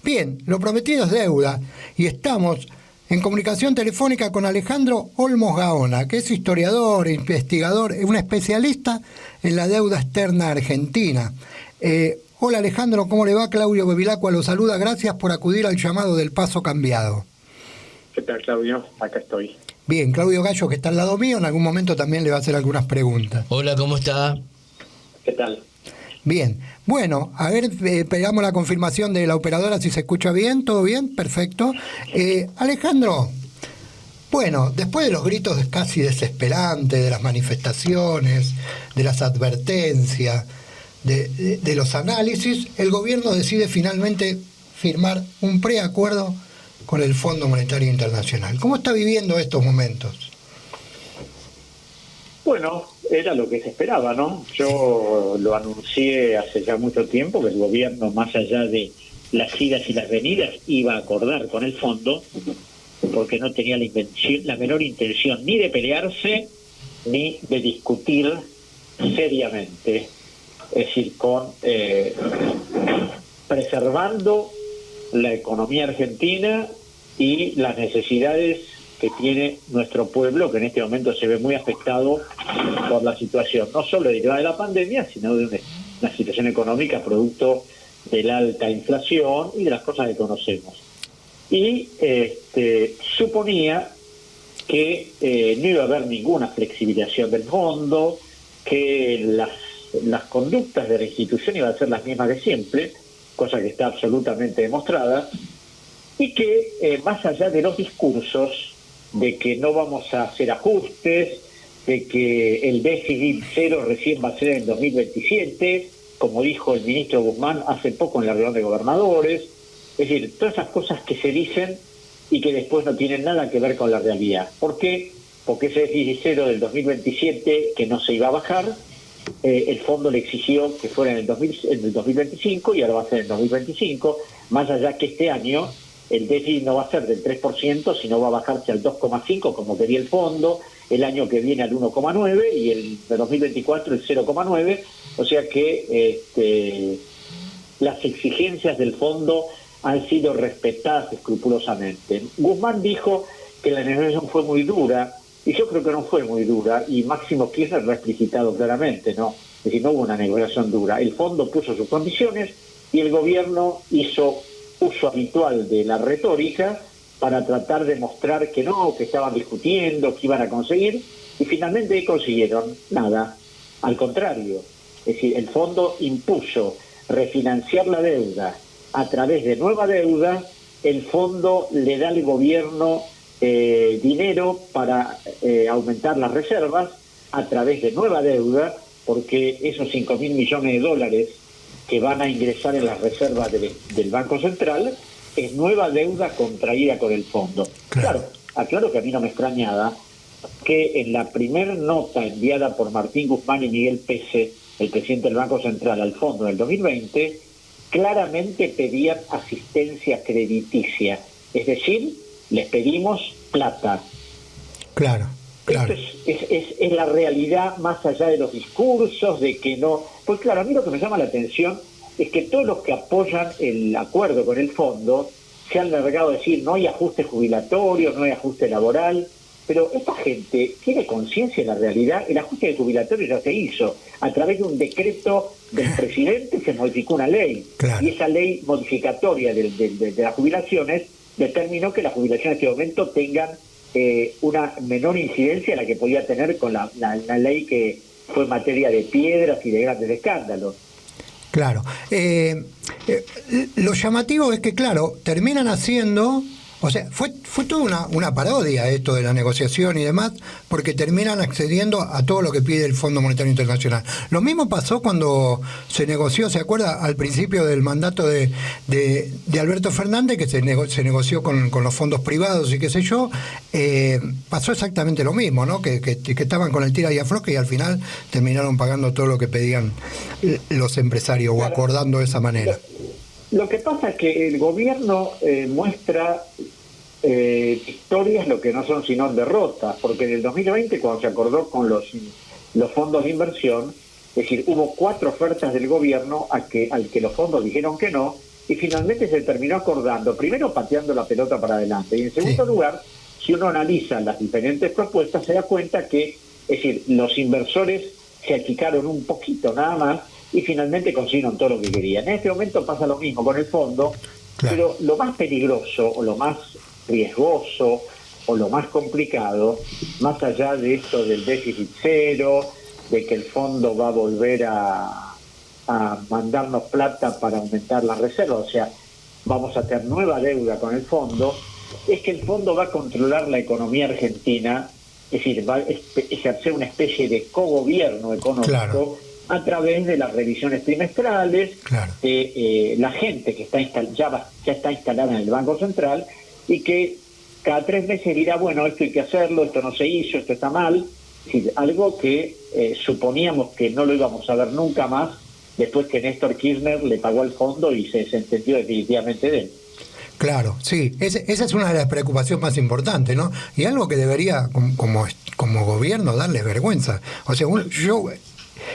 Bien, lo prometido es deuda y estamos en comunicación telefónica con Alejandro Olmos Gaona, que es historiador, investigador, un especialista en la deuda externa argentina. Hola Alejandro, ¿cómo le va? Claudio Bevilacqua lo saluda, gracias por acudir al llamado del Paso Cambiado. ¿Qué tal, Claudio? Acá estoy. Bien, Claudio Gallo, que está al lado mío, en algún momento también le va a hacer algunas preguntas. Hola, ¿cómo está? ¿Qué tal? Bien, bueno, a ver, pegamos la confirmación de la operadora si se escucha bien, ¿todo bien? Perfecto. Alejandro, bueno, después de los gritos casi desesperantes, de las manifestaciones, de las advertencias, de los análisis, el gobierno decide finalmente firmar un preacuerdo con el Fondo Monetario Internacional. ¿Cómo está viviendo estos momentos? Bueno, era lo que se esperaba, ¿no? Yo lo anuncié hace ya mucho tiempo que el gobierno, más allá de las idas y las venidas, iba a acordar con el fondo, porque no tenía la menor intención ni de pelearse ni de discutir seriamente, es decir, preservando la economía argentina y las necesidades que tiene nuestro pueblo, que en este momento se ve muy afectado por la situación, no solo derivada de la pandemia, sino de una situación económica producto de la alta inflación y de las cosas que conocemos. Y suponía que no iba a haber ninguna flexibilización del fondo, que las conductas de la institución iban a ser las mismas de siempre, cosa que está absolutamente demostrada, y que más allá de los discursos de que no vamos a hacer ajustes, de que el déficit cero recién va a ser en 2027, como dijo el ministro Guzmán hace poco en la reunión de gobernadores, es decir, todas esas cosas que se dicen y que después no tienen nada que ver con la realidad. ¿Por qué? Porque ese déficit cero del 2027, que no se iba a bajar, el fondo le exigió que fuera en el 2025 y ahora va a ser en el 2025, más allá que este año el déficit no va a ser del 3%, sino va a bajarse al 2,5%, como quería el fondo, el año que viene al 1,9% y el de 2024 el 0,9%, o sea que las exigencias del fondo han sido respetadas escrupulosamente. Guzmán dijo que la negociación fue muy dura, y yo creo que no fue muy dura, y Máximo Kirchner lo ha explicitado claramente, ¿no? Es decir, no hubo una negociación dura. El fondo puso sus condiciones y el gobierno hizo uso habitual de la retórica para tratar de mostrar que no, que estaban discutiendo, que iban a conseguir, y finalmente consiguieron nada. Al contrario, es decir, el fondo impuso refinanciar la deuda a través de nueva deuda. El fondo le da al gobierno dinero para aumentar las reservas a través de nueva deuda, porque esos 5.000 millones de dólares que van a ingresar en las reservas del Banco Central es nueva deuda contraída con el fondo. Claro, aclaro que a mí no me extrañaba que en la primer nota enviada por Martín Guzmán y Miguel Pese, el presidente del Banco Central, al fondo en el 2020, claramente pedían asistencia crediticia, es decir, les pedimos plata. Claro. Esto es la realidad, más allá de los discursos, de que no... Pues claro, a mí lo que me llama la atención es que todos los que apoyan el acuerdo con el fondo se han largado a decir no hay ajuste jubilatorio, no hay ajuste laboral, pero esta gente tiene conciencia de la realidad. El ajuste jubilatorio ya se hizo. A través de un decreto del presidente se modificó una ley. Claro. Y esa ley modificatoria de las jubilaciones determinó que las jubilaciones en este momento tengan una menor incidencia a la que podía tener con la ley que fue en materia de piedras y de grandes escándalos. Claro. Lo llamativo es que, claro, terminan haciendo... O sea, fue toda una parodia esto de la negociación y demás, porque terminan accediendo a todo lo que pide el Fondo Monetario Internacional. Lo mismo pasó cuando se negoció, ¿se acuerda? Al principio del mandato de Alberto Fernández, que se negoció con los fondos privados y qué sé yo, pasó exactamente lo mismo, ¿no? Que estaban con el tira y afloje y al final terminaron pagando todo lo que pedían los empresarios, o acordando de esa manera. Lo que pasa es que el gobierno muestra victorias lo que no son sino derrotas, porque en el 2020, cuando se acordó con los fondos de inversión, es decir, hubo 4 ofertas del gobierno al que los fondos dijeron que no, y finalmente se terminó acordando, primero pateando la pelota para adelante, y en segundo lugar, si uno analiza las diferentes propuestas, se da cuenta que, es decir, los inversores se achicaron un poquito nada más y finalmente consiguieron todo lo que querían. En este momento pasa lo mismo con el fondo, pero lo más peligroso o lo más riesgoso o lo más complicado, más allá de esto del déficit cero, de que el fondo va a volver a mandarnos plata para aumentar las reservas, o sea, vamos a tener nueva deuda con el fondo, es que el fondo va a controlar la economía argentina, es decir, va a ejercer una especie de cogobierno económico a través de las revisiones trimestrales, la gente que está ya está instalada en el Banco Central y que cada 3 meses dirá, bueno, esto hay que hacerlo, esto no se hizo, esto está mal, es decir, algo que suponíamos que no lo íbamos a ver nunca más después que Néstor Kirchner le pagó al fondo y se desentendió definitivamente de él. Claro, sí, esa es una de las preocupaciones más importantes, ¿no? Y algo que debería, como gobierno, darles vergüenza. O sea,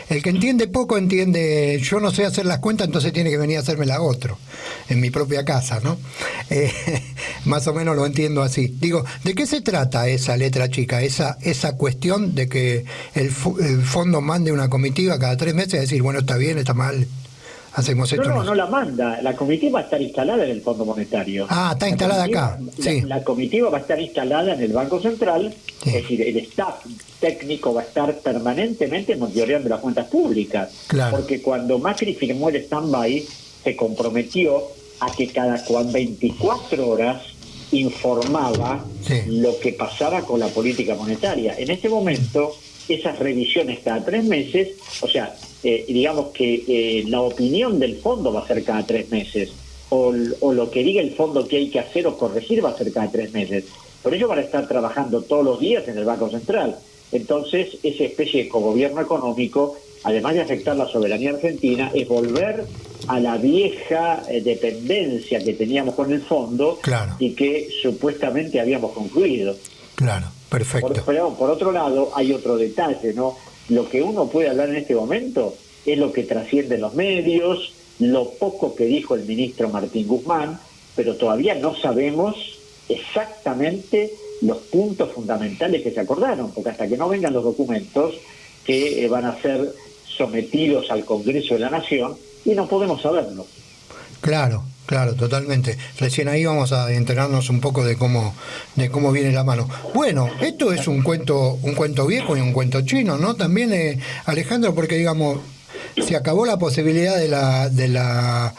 el que entiende poco entiende, yo no sé hacer las cuentas, entonces tiene que venir a hacérmela otro, en mi propia casa, ¿no? Más o menos lo entiendo así. Digo, ¿de qué se trata esa letra chica? Esa cuestión de que el fondo mande una comitiva cada 3 meses a decir, bueno, está bien, está mal, hacemos esto. No la manda. La comitiva va a estar instalada en el Fondo Monetario. Ah, está instalada acá. Sí. La comitiva va a estar instalada en el Banco Central, es decir, el staff técnico va a estar permanentemente monitoreando las cuentas públicas. Porque cuando Macri firmó el stand-by, se comprometió a que cada 24 horas informaba lo que pasaba con la política monetaria. En este momento, esas revisiones cada 3 meses, o sea, digamos que la opinión del fondo va a ser cada 3 meses, o lo que diga el fondo que hay que hacer o corregir va a ser cada 3 meses. Por ello van a estar trabajando todos los días en el Banco Central. Entonces, esa especie de cogobierno económico, además de afectar la soberanía argentina, es volver a la vieja dependencia que teníamos con el fondo y que supuestamente habíamos concluido. Claro, perfecto. Por otro lado, hay otro detalle, ¿no? Lo que uno puede hablar en este momento es lo que trasciende en los medios, lo poco que dijo el ministro Martín Guzmán, pero todavía no sabemos exactamente los puntos fundamentales que se acordaron, porque hasta que no vengan los documentos que van a ser sometidos al Congreso de la Nación, y no podemos saberlo. Claro, totalmente. Recién ahí vamos a enterarnos un poco de cómo viene la mano. Bueno, esto es un cuento viejo y un cuento chino, ¿no? También, Alejandro, porque digamos, se acabó la posibilidad de la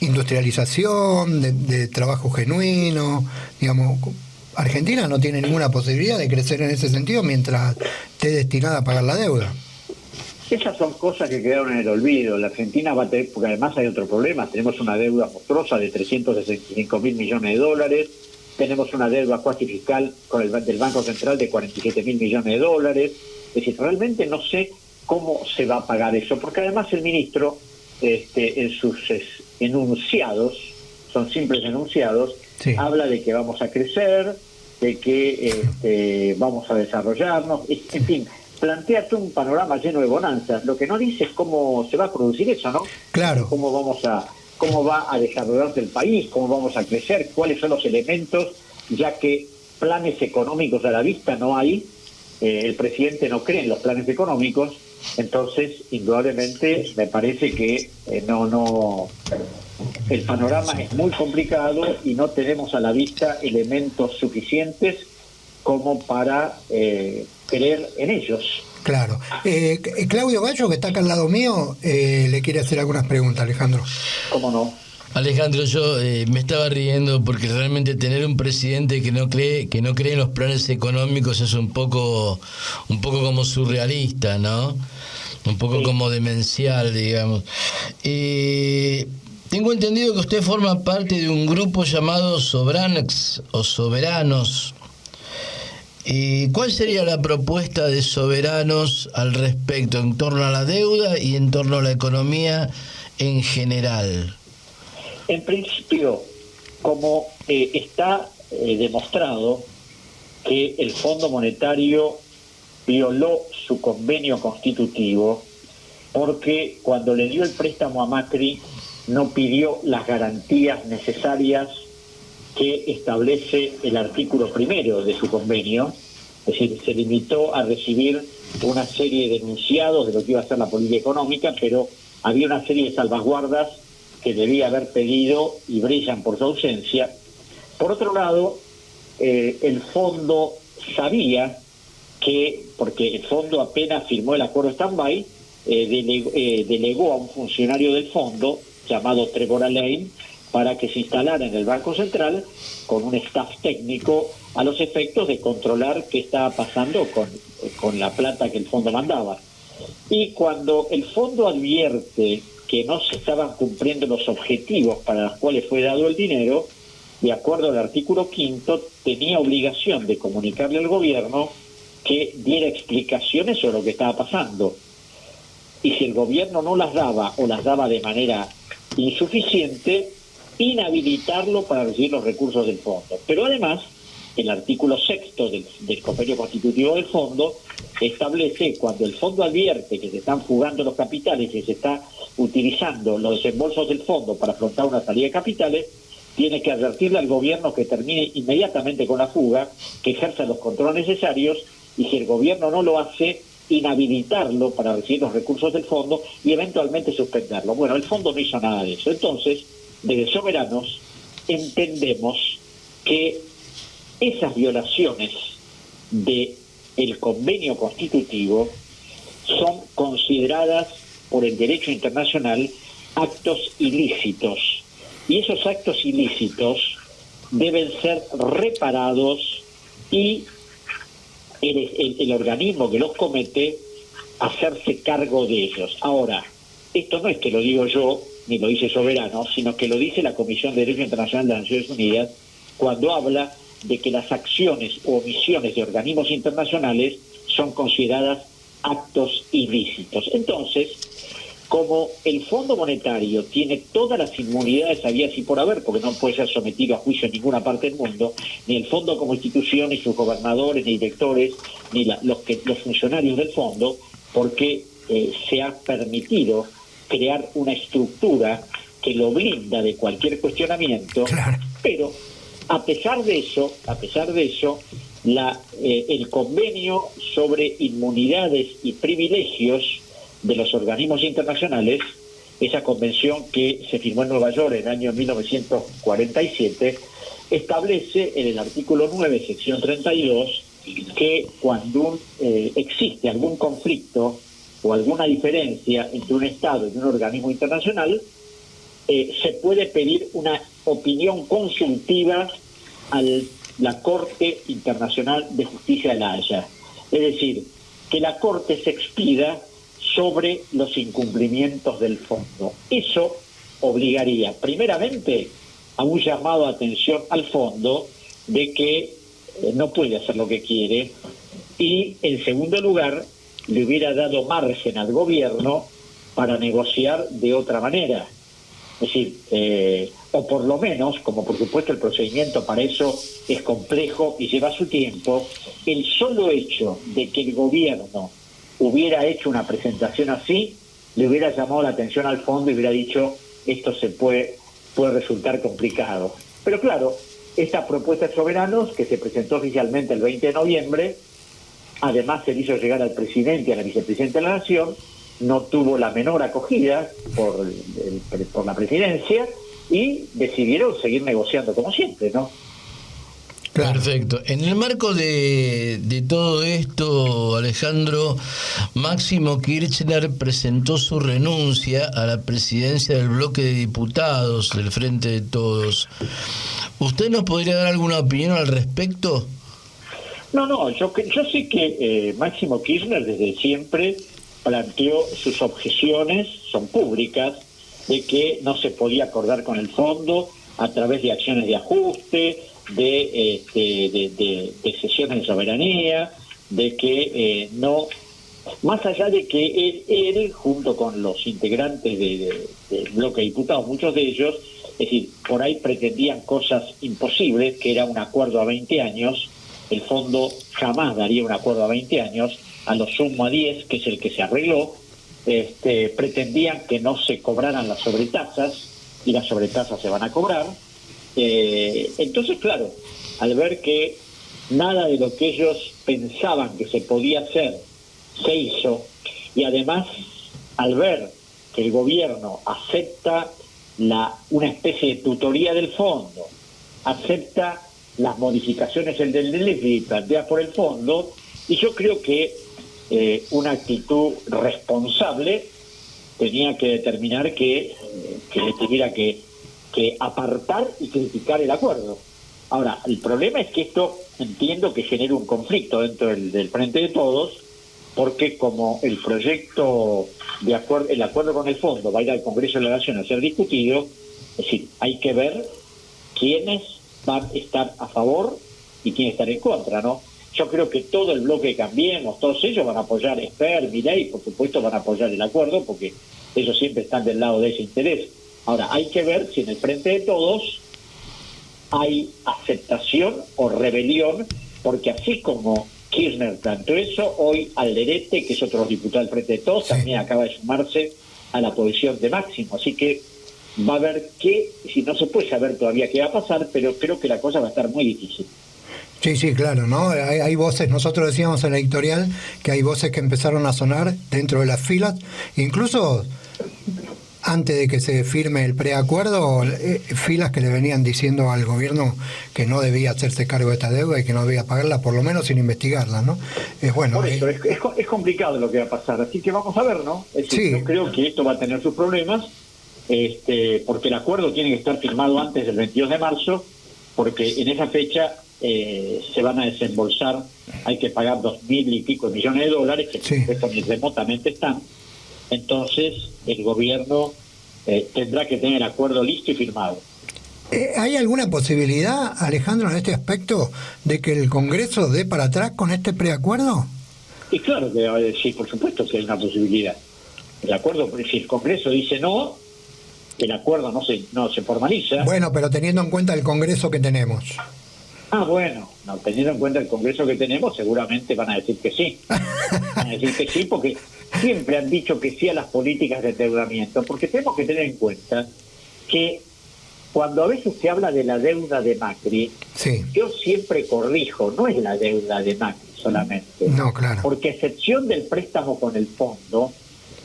industrialización, de trabajo genuino, digamos. Argentina no tiene ninguna posibilidad de crecer en ese sentido mientras esté destinada a pagar la deuda. Esas son cosas que quedaron en el olvido. La Argentina va a tener, porque además hay otro problema, tenemos una deuda monstruosa de 365.000 millones de dólares, tenemos una deuda cuasi fiscal del Banco Central de 47.000 millones de dólares. Es decir, realmente no sé cómo se va a pagar eso, porque además el ministro, en sus enunciados, son simples enunciados, habla de que vamos a crecer, de que vamos a desarrollarnos, en fin, planteate un panorama lleno de bonanzas. Lo que no dice es cómo se va a producir eso, ¿no? Claro. Cómo va a desarrollarse el país, cómo vamos a crecer, cuáles son los elementos, ya que planes económicos a la vista no hay, el presidente no cree en los planes económicos, entonces indudablemente me parece que el panorama es muy complicado y no tenemos a la vista elementos suficientes como para creer en ellos. Claro. Claudio Gallo, que está acá al lado mío, le quiere hacer algunas preguntas, Alejandro. ¿Cómo no? Alejandro, yo me estaba riendo porque realmente tener un presidente que no cree en los planes económicos es un poco como surrealista, ¿no? Un poco como demencial, digamos. Tengo entendido que usted forma parte de un grupo llamado Sobranex o Soberanos. ¿Cuál sería la propuesta de Soberanos al respecto, en torno a la deuda y en torno a la economía en general? En principio, como está demostrado que el Fondo Monetario violó su convenio constitutivo, porque cuando le dio el préstamo a Macri no pidió las garantías necesarias que establece el artículo 1 de su convenio. Es decir, se limitó a recibir una serie de enunciados de lo que iba a ser la política económica, pero había una serie de salvaguardas que debía haber pedido y brillan por su ausencia. Por otro lado, el fondo sabía que, porque el fondo apenas firmó el acuerdo stand-by, delegó a un funcionario del fondo llamado Trevor Alain para que se instalara en el Banco Central con un staff técnico a los efectos de controlar qué estaba pasando con la plata que el fondo mandaba. Y cuando el fondo advierte que no se estaban cumpliendo los objetivos para los cuales fue dado el dinero, de acuerdo al artículo 5, tenía obligación de comunicarle al gobierno que diera explicaciones sobre lo que estaba pasando. Y si el gobierno no las daba o las daba de manera insuficiente, inhabilitarlo para recibir los recursos del fondo. Pero además, el artículo 6 del convenio constitutivo del fondo establece cuando el fondo advierte que se están fugando los capitales y se está utilizando los desembolsos del fondo para afrontar una salida de capitales, tiene que advertirle al gobierno que termine inmediatamente con la fuga, que ejerza los controles necesarios, y si el gobierno no lo hace, inhabilitarlo para recibir los recursos del fondo y eventualmente suspenderlo. Bueno, el fondo no hizo nada de eso. Entonces, desde Soberanos entendemos que esas violaciones del convenio constitutivo son consideradas por el derecho internacional actos ilícitos, y esos actos ilícitos deben ser reparados y el organismo que los comete hacerse cargo de ellos. Ahora, esto no es que lo digo yo ni lo dice Soberano, sino que lo dice la Comisión de Derecho Internacional de las Naciones Unidas cuando habla de que las acciones o omisiones de organismos internacionales son consideradas actos ilícitos. Entonces, como el Fondo Monetario tiene todas las inmunidades habidas y por haber, porque no puede ser sometido a juicio en ninguna parte del mundo, ni el Fondo como institución, ni sus gobernadores, ni directores, ni los funcionarios del Fondo, porque se ha permitido crear una estructura que lo blinda de cualquier cuestionamiento, claro. Pero a pesar de eso, el convenio sobre inmunidades y privilegios de los organismos internacionales, esa convención que se firmó en Nueva York en el año 1947, establece en el artículo 9, sección 32, que cuando existe algún conflicto o alguna diferencia entre un Estado y un organismo internacional, se puede pedir una opinión consultiva a la Corte Internacional de Justicia de La Haya. Es decir, que la Corte se expida sobre los incumplimientos del fondo. Eso obligaría, primeramente, a un llamado de atención al fondo de que no puede hacer lo que quiere, y, en segundo lugar, le hubiera dado margen al gobierno para negociar de otra manera. Es decir, o por lo menos, como por supuesto el procedimiento para eso es complejo y lleva su tiempo, el solo hecho de que el gobierno hubiera hecho una presentación así, le hubiera llamado la atención al fondo y hubiera dicho, esto puede resultar complicado. Pero claro, esta propuesta de Soberanos, que se presentó oficialmente el 20 de noviembre, además se le hizo llegar al presidente y a la vicepresidenta de la Nación, no tuvo la menor acogida por la presidencia y decidieron seguir negociando como siempre, ¿no? Perfecto. En el marco de todo esto, Alejandro, Máximo Kirchner presentó su renuncia a la presidencia del bloque de diputados del Frente de Todos. ¿Usted nos podría dar alguna opinión al respecto? No, yo sé que Máximo Kirchner desde siempre planteó sus objeciones, son públicas, de que no se podía acordar con el fondo a través de acciones de ajuste, de cesiones de soberanía, de que no, más allá de que él junto con los integrantes del bloque de diputados, muchos de ellos, es decir, por ahí pretendían cosas imposibles, que era un acuerdo a 20 años, el fondo jamás daría un acuerdo a 20 años, a lo sumo a 10, que es el que se arregló, pretendían que no se cobraran las sobretasas, y las sobretasas se van a cobrar. Entonces, claro, al ver que nada de lo que ellos pensaban que se podía hacer se hizo, y además al ver que el gobierno acepta una especie de tutoría del fondo, acepta las modificaciones del déficit planteadas por el fondo, y yo creo que una actitud responsable tenía que determinar que le tuviera que apartar y criticar el acuerdo. Ahora, el problema es que esto entiendo que genera un conflicto dentro del Frente de Todos, porque como el proyecto de acuerdo, el acuerdo con el fondo va a ir al Congreso de la Nación a ser discutido, es decir, hay que ver quiénes van a estar a favor y quiénes están en contra, ¿no? Yo creo que todo el bloque de Cambiemos, todos ellos van a apoyar Esper, Milei, por supuesto van a apoyar el acuerdo, porque ellos siempre están del lado de ese interés. Ahora, hay que ver si en el Frente de Todos hay aceptación o rebelión, porque así como Kirchner planteó eso, hoy Alderete, que es otro diputado del Frente de Todos, también acaba de sumarse a la posición de Máximo. Así que va a haber si no se puede saber todavía qué va a pasar, pero creo que la cosa va a estar muy difícil. Sí, claro, ¿no? Hay voces, nosotros decíamos en la editorial que hay voces que empezaron a sonar dentro de las filas, incluso antes de que se firme el preacuerdo, filas que le venían diciendo al gobierno que no debía hacerse cargo de esta deuda y que no debía pagarla, por lo menos sin investigarla, ¿no? Bueno, por eso, es complicado lo que va a pasar, así que vamos a ver, ¿no? Es decir, yo creo que esto va a tener sus problemas, porque el acuerdo tiene que estar firmado antes del 22 de marzo, porque en esa fecha se van a desembolsar, hay que pagar 2.000 y pico millones de dólares, que esto ni remotamente están. Entonces el gobierno tendrá que tener el acuerdo listo y firmado. ¿Hay alguna posibilidad, Alejandro, en este aspecto, de que el Congreso dé para atrás con este preacuerdo? Y claro que sí, por supuesto que hay una posibilidad. El acuerdo, si el Congreso dice no, el acuerdo no se formaliza. Bueno, pero teniendo en cuenta el Congreso que tenemos. Bueno, no, teniendo en cuenta el Congreso que tenemos, seguramente van a decir que sí. Van a decir que sí, porque siempre han dicho que sí a las políticas de endeudamiento, porque tenemos que tener en cuenta que cuando a veces se habla de la deuda de Macri, yo siempre corrijo, no es la deuda de Macri solamente. No, claro. Porque a excepción del préstamo con el fondo,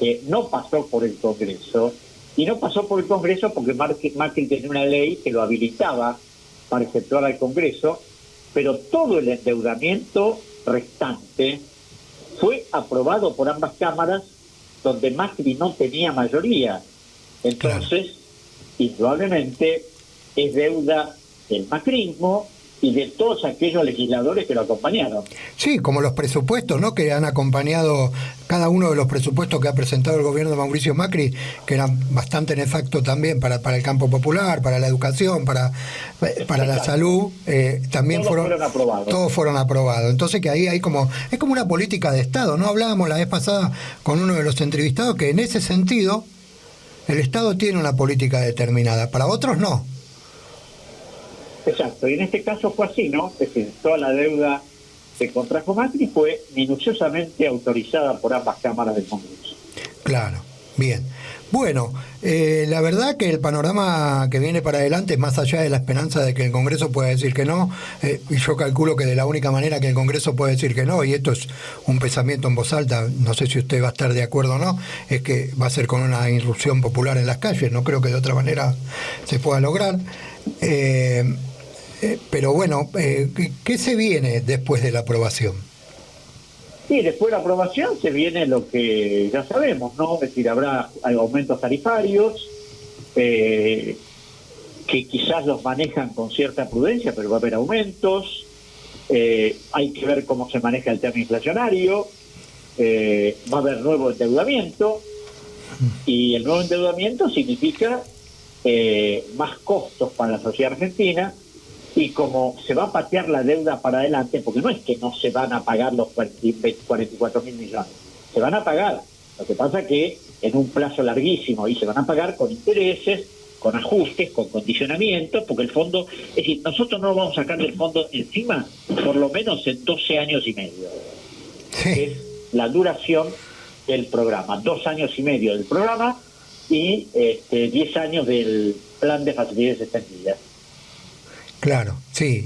que no pasó por el Congreso, y no pasó por el Congreso porque Macri tenía una ley que lo habilitaba para efectuar al Congreso, pero todo el endeudamiento restante fue aprobado por ambas cámaras donde Macri no tenía mayoría. Entonces, indudablemente, es deuda del macrismo y de todos aquellos legisladores que lo acompañaron. Sí, como los presupuestos, ¿no?, que han acompañado cada uno de los presupuestos que ha presentado el gobierno de Mauricio Macri, que eran bastante nefactos también para el campo popular, para la educación, para la salud, también fueron aprobados. Todos fueron aprobados. Entonces que ahí hay es como una política de Estado, ¿no? Hablábamos la vez pasada con uno de los entrevistados que en ese sentido el Estado tiene una política determinada, para otros no. Exacto, y en este caso fue así, ¿no? Es decir, toda la deuda que contrajo Macri fue minuciosamente autorizada por ambas cámaras del Congreso. Claro, bien. Bueno, la verdad que el panorama que viene para adelante, más allá de la esperanza de que el Congreso pueda decir que no, y yo calculo que de la única manera que el Congreso puede decir que no, y esto es un pensamiento en voz alta, no sé si usted va a estar de acuerdo o no, es que va a ser con una irrupción popular en las calles, no creo que de otra manera se pueda lograr. Pero bueno, ¿qué se viene después de la aprobación? Sí, después de la aprobación se viene lo que ya sabemos, ¿no? Es decir, habrá aumentos tarifarios, que quizás los manejan con cierta prudencia, pero va a haber aumentos. Hay que ver cómo se maneja el tema inflacionario. Va a haber nuevo endeudamiento. Y el nuevo endeudamiento significa más costos para la sociedad argentina. Y como se va a patear la deuda para adelante, porque no es que no se van a pagar los 44.000 millones, se van a pagar. Lo que pasa que en un plazo larguísimo, y se van a pagar con intereses, con ajustes, con condicionamientos, porque el fondo, es decir, nosotros no vamos a sacar del fondo encima por lo menos en 12 años y medio, que es la duración del programa, 2 años y medio del programa, y 10 años del plan de facilidades extendidas. Claro, sí,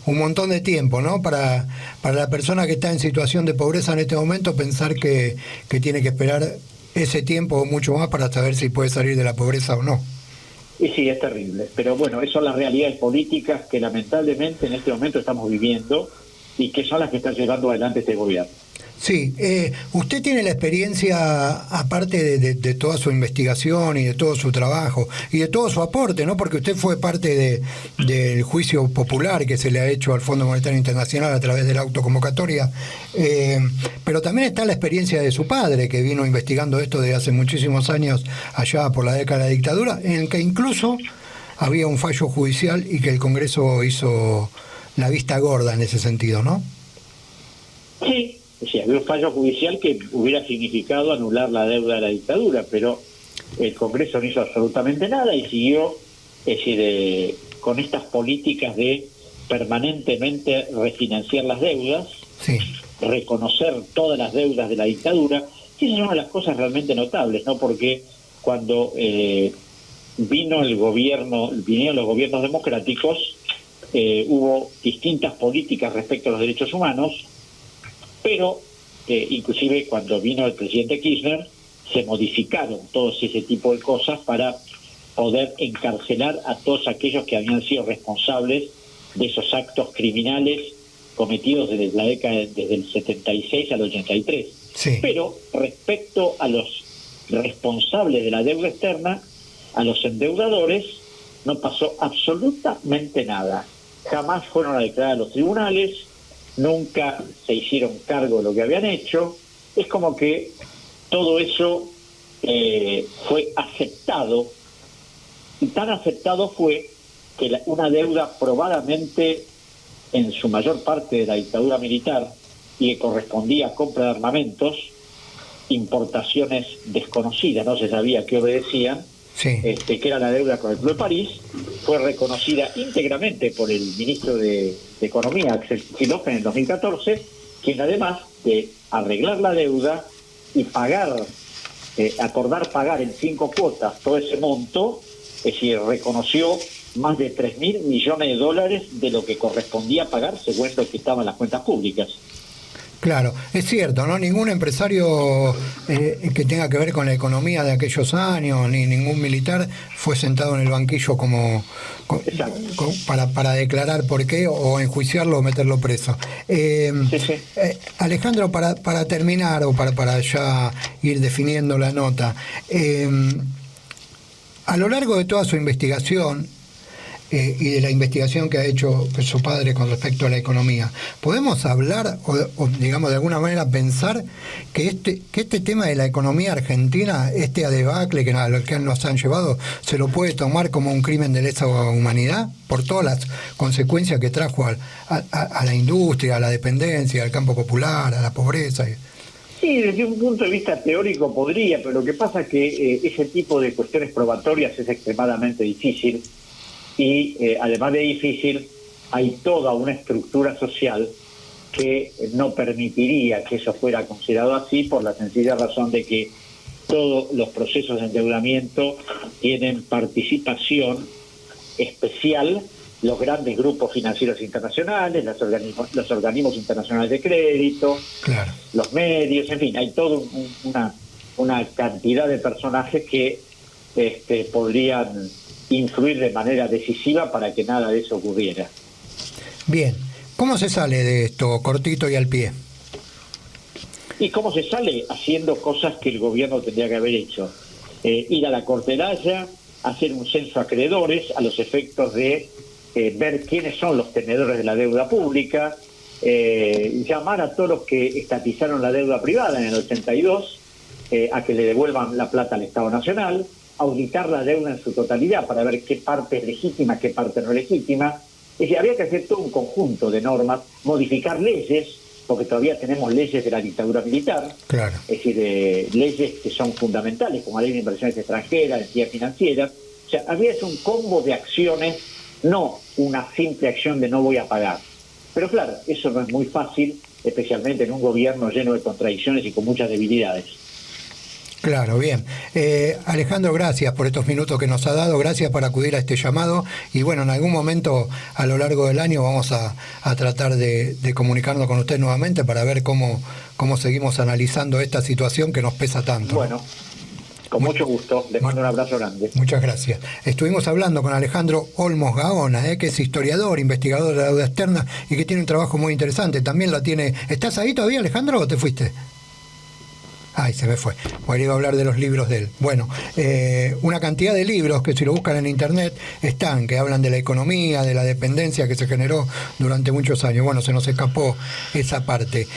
un montón de tiempo, ¿no? Para la persona que está en situación de pobreza en este momento, pensar que tiene que esperar ese tiempo o mucho más para saber si puede salir de la pobreza o no. Y sí, es terrible. Pero bueno, esas son las realidades políticas que lamentablemente en este momento estamos viviendo y que son las que está llevando adelante este gobierno. Sí, usted tiene la experiencia, aparte de toda su investigación y de todo su trabajo y de todo su aporte, ¿no? Porque usted fue parte del juicio popular que se le ha hecho al Fondo Monetario Internacional a través de la autoconvocatoria, pero también está la experiencia de su padre, que vino investigando esto desde hace muchísimos años, allá por la década de la dictadura, en el que incluso había un fallo judicial y que el Congreso hizo la vista gorda en ese sentido, ¿no? Sí. Sí, había un fallo judicial que hubiera significado anular la deuda de la dictadura, pero el Congreso no hizo absolutamente nada y siguió, es decir, con estas políticas de permanentemente refinanciar las deudas, sí, reconocer todas las deudas de la dictadura. Y esa es una de las cosas realmente notables, ¿no? Porque cuando vinieron los gobiernos democráticos, hubo distintas políticas respecto a los derechos humanos, pero inclusive cuando vino el presidente Kirchner se modificaron todos ese tipo de cosas para poder encarcelar a todos aquellos que habían sido responsables de esos actos criminales cometidos desde la década desde el 76 al 83. sí. Pero respecto a los responsables de la deuda externa, a los endeudadores, no pasó absolutamente nada. Jamás fueron a declarar a los tribunales, nunca se hicieron cargo de lo que habían hecho. Es como que todo eso fue aceptado, y tan aceptado fue que una deuda probadamente en su mayor parte de la dictadura militar y que correspondía a compra de armamentos, importaciones desconocidas, no se sabía qué obedecían, Sí. Que era la deuda con el Club de París, fue reconocida íntegramente por el ministro de Economía, Axel Kicillof, en el 2014, quien además de arreglar la deuda y pagar, acordar pagar en 5 cuotas todo ese monto, es decir, reconoció más de $3.000 millones de lo que correspondía pagar según lo que estaban las cuentas públicas. Claro, es cierto, ¿no? Ningún empresario que tenga que ver con la economía de aquellos años, ni ningún militar fue sentado en el banquillo para declarar por qué o enjuiciarlo o meterlo preso. Alejandro, para terminar o para ya ir definiendo la nota, a lo largo de toda su investigación, y de la investigación que ha hecho su padre con respecto a la economía, ¿podemos hablar o digamos de alguna manera pensar que este tema de la economía argentina, este debacle que nos han llevado, se lo puede tomar como un crimen de lesa humanidad por todas las consecuencias que trajo a la industria, a la dependencia, al campo popular, a la pobreza? Sí, desde un punto de vista teórico podría, pero lo que pasa es que ese tipo de cuestiones probatorias es extremadamente difícil. Y además de difícil, hay toda una estructura social que no permitiría que eso fuera considerado así, por la sencilla razón de que todos los procesos de endeudamiento tienen participación especial los grandes grupos financieros internacionales, los organismos internacionales de crédito, claro, los medios, en fin, hay toda una cantidad de personajes que podrían influir de manera decisiva para que nada de eso ocurriera. Bien, ¿cómo se sale de esto, cortito y al pie? ¿Y cómo se sale? Haciendo cosas que el gobierno tendría que haber hecho. Ir a la Corte de Haya, hacer un censo a acreedores a los efectos de ver quiénes son los tenedores de la deuda pública, llamar a todos los que estatizaron la deuda privada en el 82 a que le devuelvan la plata al Estado Nacional, auditar la deuda en su totalidad para ver qué parte es legítima, qué parte no es legítima. Es decir, había que hacer todo un conjunto de normas, modificar leyes, porque todavía tenemos leyes de la dictadura militar, claro, es decir, leyes que son fundamentales, como la ley de inversiones extranjeras, entidades financieras. O sea, había hecho un combo de acciones, no una simple acción de no voy a pagar. Pero claro, eso no es muy fácil, especialmente en un gobierno lleno de contradicciones y con muchas debilidades. Claro, bien. Alejandro, gracias por estos minutos que nos ha dado, gracias por acudir a este llamado y bueno, en algún momento a lo largo del año vamos a tratar de comunicarnos con usted nuevamente para ver cómo seguimos analizando esta situación que nos pesa tanto. Bueno, con mucho gusto, les mando un abrazo grande. Muchas gracias. Estuvimos hablando con Alejandro Olmos Gaona, que es historiador, investigador de la deuda externa y que tiene un trabajo muy interesante. También la tiene... ¿Estás ahí todavía, Alejandro, o te fuiste? Ay, se me fue. Bueno, iba a hablar de los libros de él. Bueno, una cantidad de libros que si lo buscan en internet están, que hablan de la economía, de la dependencia que se generó durante muchos años. Bueno, se nos escapó esa parte.